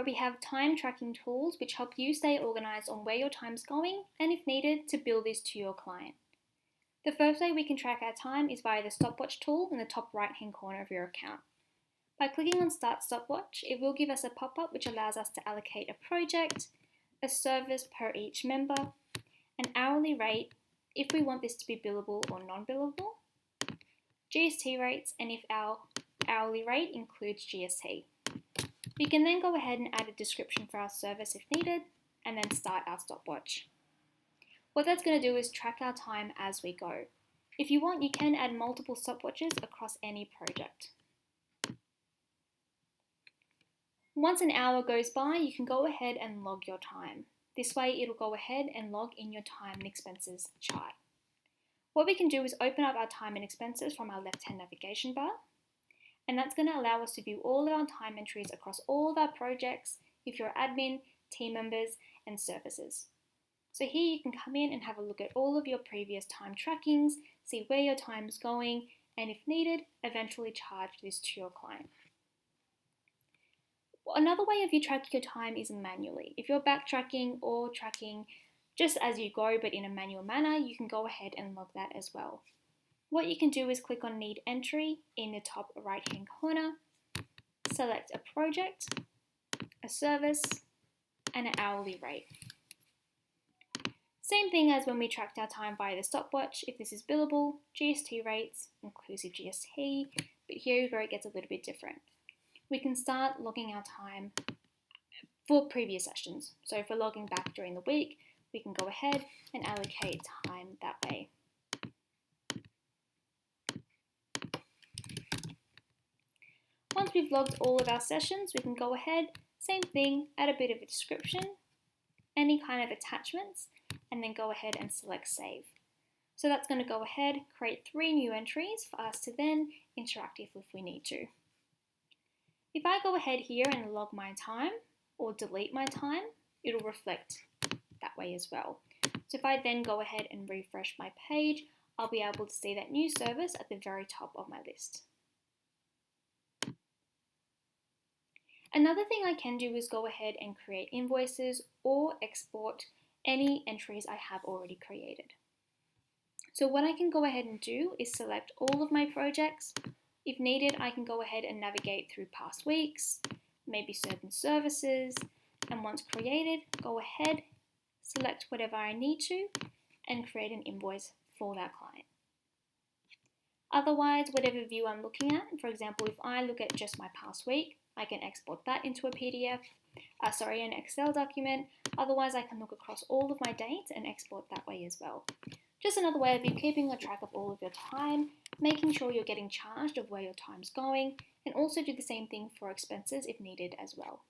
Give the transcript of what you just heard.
where we have time tracking tools which help you stay organized on where your time's going and, if needed, to bill this to your client. The first way we can track our time is via the stopwatch tool in the top right hand corner of your account. By clicking on Start Stopwatch, it will give us a pop-up which allows us to allocate a project, a service per each member, an hourly rate if we want this to be billable or non-billable, GST rates, and if our hourly rate includes GST. We can then go ahead and add a description for our service if needed, and then start our stopwatch. What that's going to do is track our time as we go. If you want, you can add multiple stopwatches across any project. Once an hour goes by, you can go ahead and log your time. This way it'll go ahead and log in your time and expenses chart. What we can do is open up our time and expenses from our left-hand navigation bar, and that's going to allow us to view all of our time entries across all of our projects, if you're admin, team members, and services. So here you can come in and have a look at all of your previous time trackings, see where your time is going, and if needed, eventually charge this to your client. Another way of you tracking your time is manually. If you're backtracking or tracking just as you go but in a manual manner, you can go ahead and log that as well. What you can do is click on Need Entry in the top right hand corner, select a project, a service, and an hourly rate. Same thing as when we tracked our time via the stopwatch. If this is billable, GST rates, inclusive GST, but here is where it gets a little bit different. We can start logging our time for previous sessions. So if we're logging back during the week, we can go ahead and allocate time that way. Once we've logged all of our sessions, we can go ahead, same thing, add a bit of a description, any kind of attachments, and then go ahead and select Save. So that's going to go ahead, create 3 new entries for us to then interact with if we need to. If I go ahead here and log my time or delete my time, it'll reflect that way as well. So if I then go ahead and refresh my page, I'll be able to see that new service at the very top of my list. Another thing I can do is go ahead and create invoices or export any entries I have already created. So what I can go ahead and do is select all of my projects. If needed, I can go ahead and navigate through past weeks, maybe certain services, and once created, go ahead, select whatever I need to, and create an invoice for that client. Otherwise, whatever view I'm looking at, for example, if I look at just my past week, I can export that into a PDF, an Excel document. Otherwise, I can look across all of my dates and export that way as well. Just another way of you keeping a track of all of your time, making sure you're getting charged of where your time's going, and also do the same thing for expenses if needed as well.